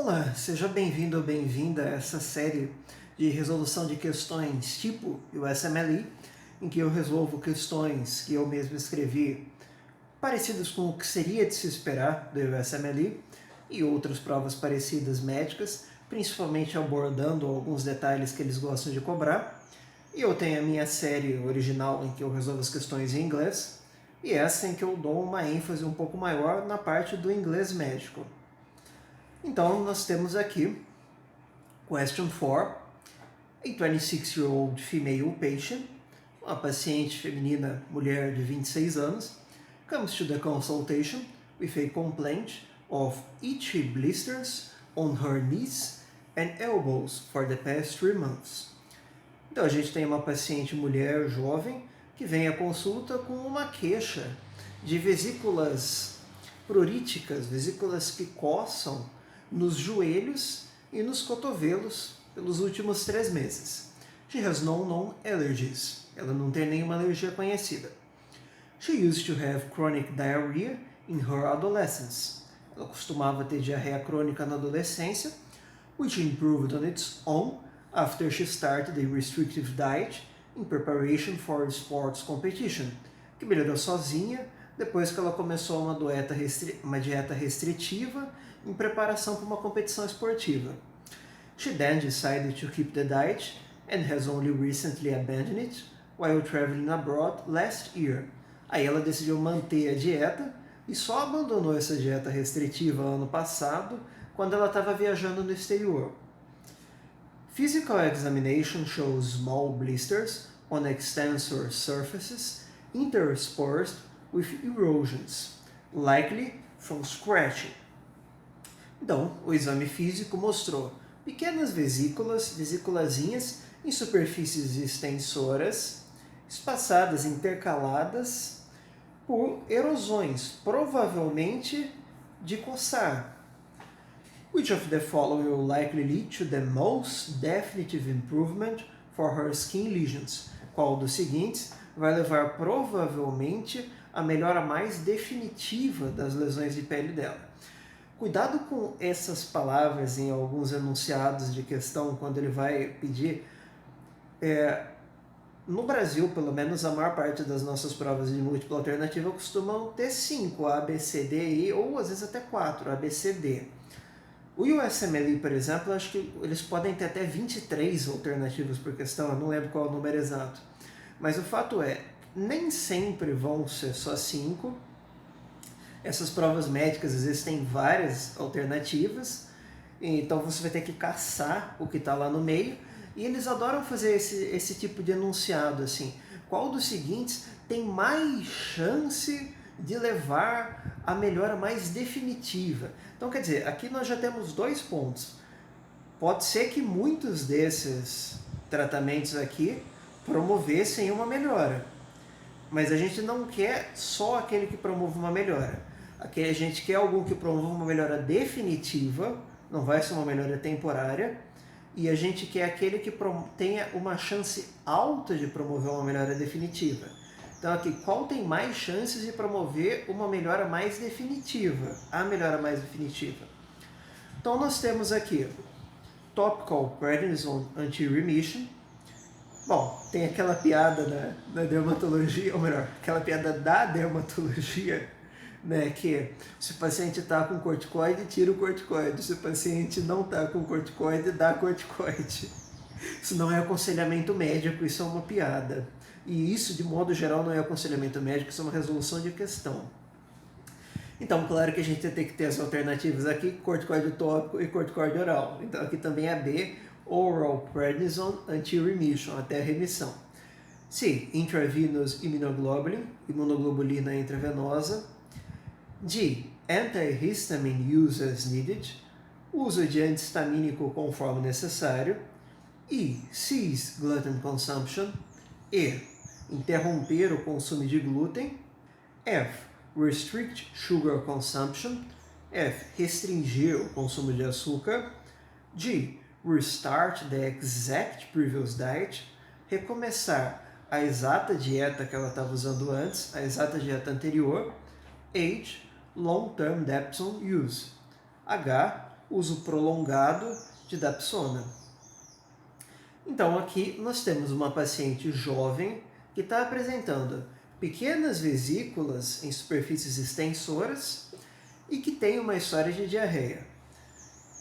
Olá, seja bem-vindo ou bem-vinda a essa série de resolução de questões tipo USMLE, em que eu resolvo questões que eu mesmo escrevi parecidas com o que seria de se esperar do USMLE e outras provas parecidas médicas, principalmente abordando alguns detalhes que eles gostam de cobrar. E eu tenho a minha série original em que eu resolvo as questões em inglês e essa em que eu dou uma ênfase um pouco maior na parte do inglês médico. Então, nós temos aqui, question 4, a 26-year-old female patient, uma paciente feminina, mulher de 26 anos, comes to the consultation with a complaint of itchy blisters on her knees and elbows for the past 3 months. Então, a gente tem uma paciente mulher jovem que vem à consulta com uma queixa de vesículas pruríticas, vesículas que coçam nos joelhos e nos cotovelos pelos últimos 3 meses. She has no known allergies. Ela não tem nenhuma alergia conhecida. She used to have chronic diarrhea in her adolescence. Ela costumava ter diarreia crônica na adolescência, which improved on its own after she started a restrictive diet in preparation for sports competition, que melhorou sozinha depois que ela começou uma dieta restritiva em preparação para uma competição esportiva. She then decided to keep the diet and has only recently abandoned it while traveling abroad last year. Aí ela decidiu manter a dieta e só abandonou essa dieta restritiva ano passado, quando ela estava viajando no exterior. Physical examination shows small blisters on extensor surfaces interspersed with erosions, likely from scratching. Então, o exame físico mostrou pequenas vesículazinhas em superfícies extensoras, espaçadas, intercaladas por erosões, provavelmente de coçar. Which of the following will likely lead to the most definitive improvement for her skin lesions? Qual dos seguintes vai levar provavelmente à melhora mais definitiva das lesões de pele dela? Cuidado com essas palavras em alguns enunciados de questão, quando ele vai pedir. No Brasil, pelo menos, a maior parte das nossas provas de múltipla alternativa costumam ter 5, A, B, C, D, E, ou às vezes até 4, A, B, C, D. O USMLE, por exemplo, acho que eles podem ter até 23 alternativas por questão, eu não lembro qual é o número exato. Mas o fato é, nem sempre vão ser só 5. Essas provas médicas existem várias alternativas, então você vai ter que caçar o que está lá no meio, e eles adoram fazer esse tipo de enunciado, assim, qual dos seguintes tem mais chance de levar a melhora mais definitiva? Então, quer dizer, aqui nós já temos 2 pontos. Pode ser que muitos desses tratamentos aqui promovessem uma melhora, mas a gente não quer só aquele que promove uma melhora. Aqui a gente quer algum que promova uma melhora definitiva, não vai ser uma melhora temporária, e a gente quer aquele que tenha uma chance alta de promover uma melhora definitiva. Então aqui, qual tem mais chances de promover uma melhora mais definitiva? A melhora mais definitiva. Então nós temos aqui topical prednisone anti-remission. Bom, tem aquela piada na dermatologia, ou melhor, aquela piada da dermatologia, né, que se o paciente está com corticoide, tira o corticoide. Se o paciente não está com corticoide, dá corticoide. Isso não é aconselhamento médico, isso é uma piada. E isso, de modo geral, não é aconselhamento médico, isso é uma resolução de questão. Então, claro que a gente tem que ter as alternativas aqui, corticoide tópico e corticoide oral. Então, aqui também é B, oral prednisone anti-remission, até a remissão. C, intravenous immunoglobulin, imunoglobulina intravenosa. D, antihistamine use as needed, uso de antihistamínico conforme necessário. E, cease gluten consumption. E, interromper o consumo de glúten. F, restrict sugar consumption. F, restringir o consumo de açúcar. G, restart the exact previous diet. Recomeçar a exata dieta que ela estava usando antes, a exata dieta anterior. H, long-term dapsone use. H, uso prolongado de dapsona. Então aqui nós temos uma paciente jovem que está apresentando pequenas vesículas em superfícies extensoras e que tem uma história de diarreia.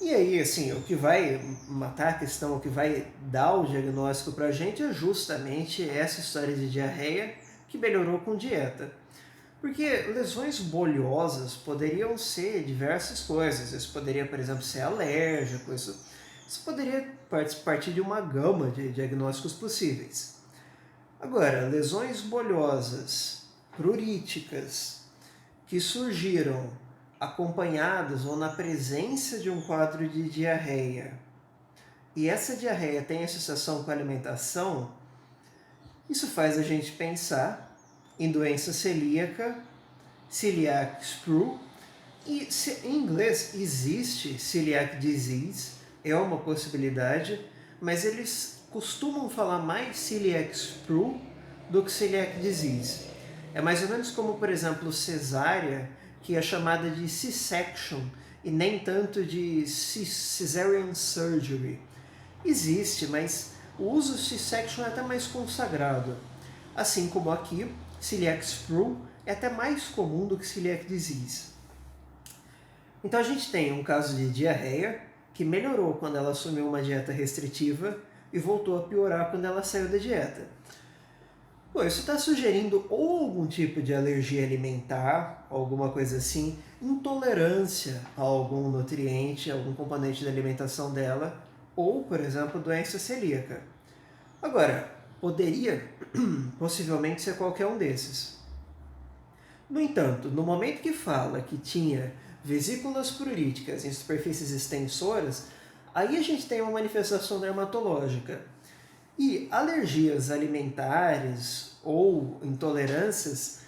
E aí, assim, o que vai matar a questão, o que vai dar o diagnóstico para a gente é justamente essa história de diarreia que melhorou com dieta. Porque lesões bolhosas poderiam ser diversas coisas. Isso poderia, por exemplo, ser alérgico, isso poderia partir de uma gama de diagnósticos possíveis. Agora, lesões bolhosas, pruríticas, que surgiram acompanhadas ou na presença de um quadro de diarreia, e essa diarreia tem associação com a alimentação, isso faz a gente pensar em doença celíaca, celiac sprue, e em inglês existe celiac disease, é uma possibilidade, mas eles costumam falar mais celiac sprue do que celiac disease. É mais ou menos como, por exemplo, cesárea, que é chamada de C-section e nem tanto de cesarean surgery. Existe, mas o uso C-section é até mais consagrado. Assim como aqui, celiac sprue é até mais comum do que celiac disease. Então a gente tem um caso de diarreia que melhorou quando ela assumiu uma dieta restritiva e voltou a piorar quando ela saiu da dieta. Pô, isso está sugerindo ou algum tipo de alergia alimentar, alguma coisa assim, intolerância a algum nutriente, algum componente da alimentação dela, ou, por exemplo, doença celíaca. Agora, poderia possivelmente ser qualquer um desses. No entanto, no momento que fala que tinha vesículas pruríticas em superfícies extensoras, aí a gente tem uma manifestação dermatológica. E alergias alimentares ou intolerâncias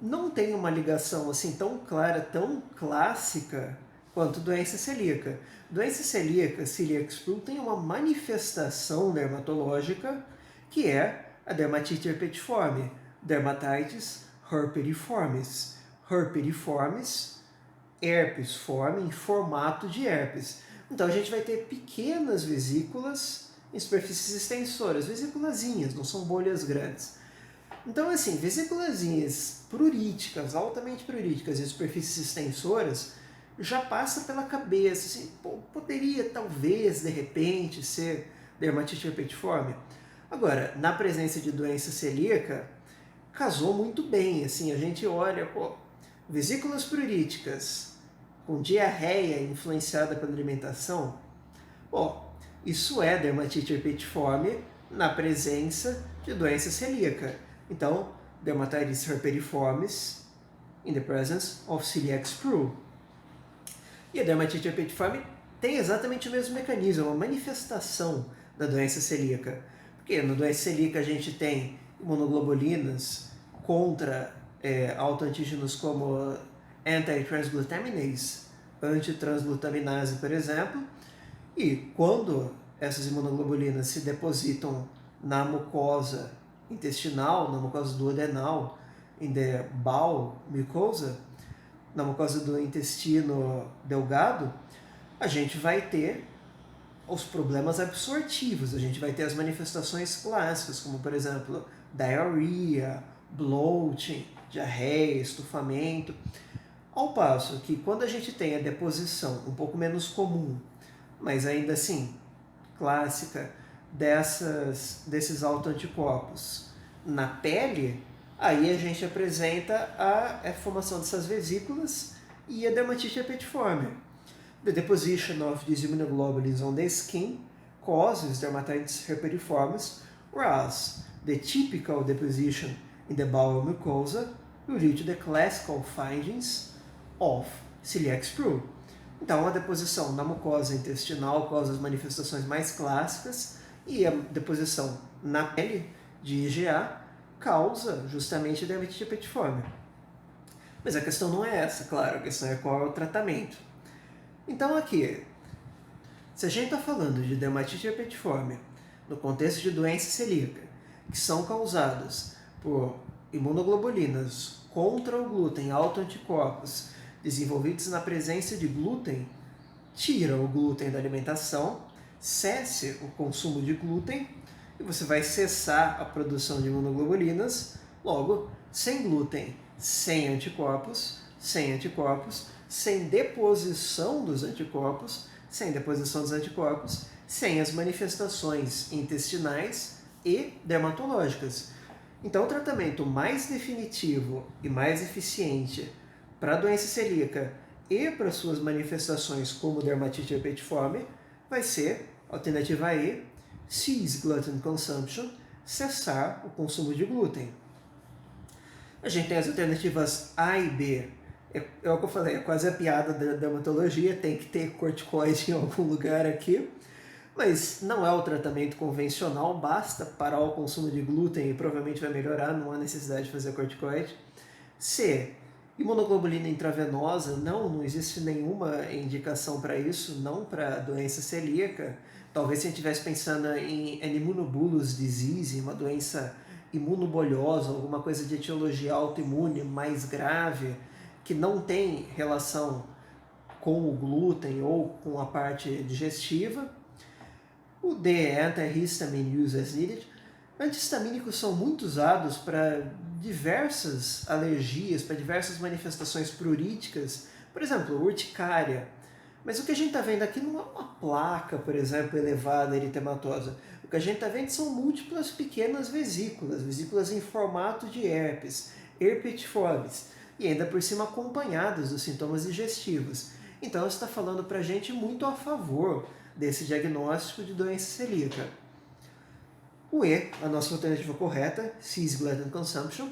não têm uma ligação assim tão clara, tão clássica quanto doença celíaca. Doença celíaca, celiac sprue, tem uma manifestação dermatológica que é a dermatite herpetiforme, dermatitis herpetiformis. Herpetiformis, herpes forme em formato de herpes. Então a gente vai ter pequenas vesículas em superfícies extensoras, vesículazinhas, não são bolhas grandes. Então, assim, vesículazinhas pruríticas, altamente pruríticas em superfícies extensoras, já passa pela cabeça, assim, poderia talvez, de repente, ser dermatite herpetiforme. Agora, na presença de doença celíaca, casou muito bem, assim, a gente olha, vesículas pruríticas com diarreia influenciada pela alimentação, isso é dermatite herpetiforme na presença de doença celíaca. Então, dermatitis herpetiformis in the presence of celiac sprue. E a dermatite herpetiforme tem exatamente o mesmo mecanismo, é uma manifestação da doença celíaca. Porque na doença celíaca a gente tem imunoglobulinas contra autoantígenos como anti-transglutaminase, antitransglutaminase, por exemplo, e quando essas imunoglobulinas se depositam na mucosa intestinal, na mucosa duodenal, in the bowel mucosa, na mucosa do intestino delgado, a gente vai ter os problemas absortivos, a gente vai ter as manifestações clássicas, como por exemplo, diarrhea, bloating, diarreia, estufamento. Ao passo que quando a gente tem a deposição um pouco menos comum, mas ainda assim clássica, desses autoanticorpos na pele, aí a gente apresenta a formação dessas vesículas e a dermatite herpetiforme. The deposition of these immunoglobulins on the skin causes dermatitis herpetiformis, whereas the typical deposition in the bowel mucosa will lead to the classical findings of celiac sprue. Então, a deposição na mucosa intestinal causa as manifestações mais clássicas e a deposição na pele de IgA causa justamente a dermatite herpetiforme. Mas a questão não é essa, claro, a questão é qual é o tratamento. Então, aqui, se a gente está falando de dermatite herpetiforme no contexto de doença celíaca, que são causadas por imunoglobulinas contra o glúten, autoanticorpos, desenvolvidos na presença de glúten, tira o glúten da alimentação, cesse o consumo de glúten e você vai cessar a produção de imunoglobulinas. Logo, sem glúten, sem anticorpos, sem deposição dos anticorpos, sem as manifestações intestinais e dermatológicas. Então, o tratamento mais definitivo e mais eficiente para a doença celíaca e para suas manifestações como dermatite herpetiforme vai ser, alternativa E, cease gluten consumption, cessar o consumo de glúten. A gente tem as alternativas A e B. É o que eu falei, é quase a piada da dermatologia, tem que ter corticoide em algum lugar aqui. Mas não é o tratamento convencional, basta parar o consumo de glúten e provavelmente vai melhorar, não há necessidade de fazer corticoide. C, imunoglobulina intravenosa, não existe nenhuma indicação para isso, não para doença celíaca. Talvez se a gente estivesse pensando em immunobullous disease, uma doença imunobolhosa, alguma coisa de etiologia autoimune mais grave, que não tem relação com o glúten ou com a parte digestiva. O D é antihistamine use as needed. Antihistamínicos são muito usados para diversas alergias, para diversas manifestações pruríticas, por exemplo, urticária. Mas o que a gente está vendo aqui não é uma placa, por exemplo, elevada eritematosa. O que a gente está vendo são múltiplas pequenas vesículas em formato de herpes, herpetiformes, e ainda por cima acompanhadas dos sintomas digestivos. Então, isso está falando para a gente muito a favor desse diagnóstico de doença celíaca. O E, a nossa alternativa correta, cease gluten consumption.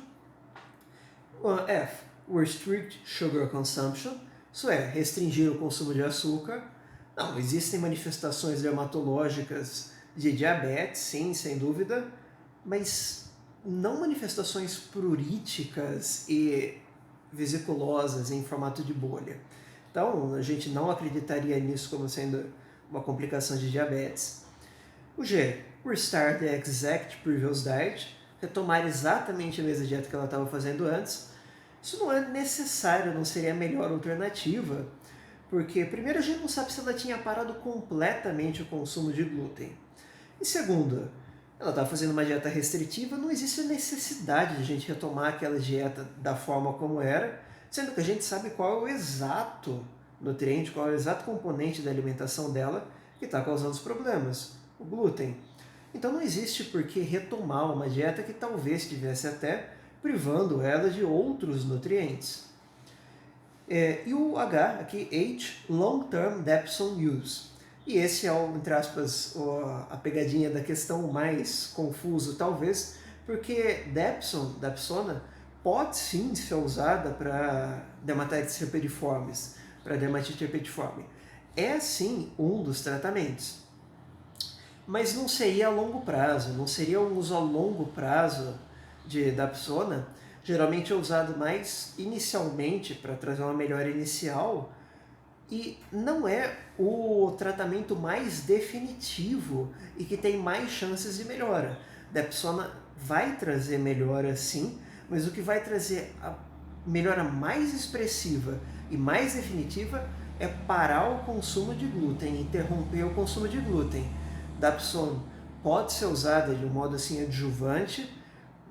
O F, restrict sugar consumption, isso é, restringir o consumo de açúcar. Não, existem manifestações dermatológicas de diabetes, sim, sem dúvida, mas não manifestações pruríticas e vesiculosas em formato de bolha. Então, a gente não acreditaria nisso como sendo uma complicação de diabetes. O G, restart the exact previous diet, retomar exatamente a mesma dieta que ela estava fazendo antes. Isso não é necessário, não seria a melhor alternativa, porque primeiro a gente não sabe se ela tinha parado completamente o consumo de glúten. E segundo, ela estava fazendo uma dieta restritiva, não existe a necessidade de a gente retomar aquela dieta da forma como era, sendo que a gente sabe qual é o exato nutriente, qual é o exato componente da alimentação dela que está causando os problemas, o glúten. Então não existe por que retomar uma dieta que talvez estivesse até privando ela de outros nutrientes. E o H, aqui, H, Long Term Dapsone Use. E esse é, entre aspas, a pegadinha da questão mais confuso, talvez, porque Dapsona, pode sim ser usada para dermatites herpetiformes, para dermatite herpetiforme. É sim um dos tratamentos. Mas não seria a longo prazo, não seria um uso a longo prazo de Dapsona. Geralmente é usado mais inicialmente para trazer uma melhora inicial e não é o tratamento mais definitivo e que tem mais chances de melhora. Dapsona vai trazer melhora sim, mas o que vai trazer a melhora mais expressiva e mais definitiva é parar o consumo de glúten, interromper o consumo de glúten. Dapsona pode ser usada de um modo assim adjuvante,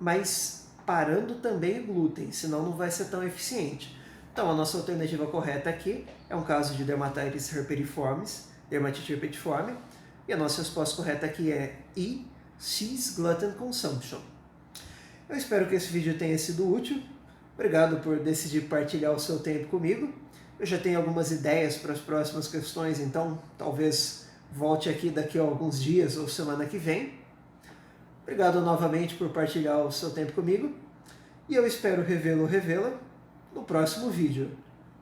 mas parando também o glúten, senão não vai ser tão eficiente. Então a nossa alternativa correta aqui é um caso de dermatitis herpetiformis, dermatite herpetiforme, e a nossa resposta correta aqui é E, cease gluten consumption. Eu espero que esse vídeo tenha sido útil. Obrigado por decidir partilhar o seu tempo comigo. Eu já tenho algumas ideias para as próximas questões, então talvez volte aqui daqui a alguns dias ou semana que vem. Obrigado novamente por partilhar o seu tempo comigo e eu espero revê-lo ou revê-la no próximo vídeo.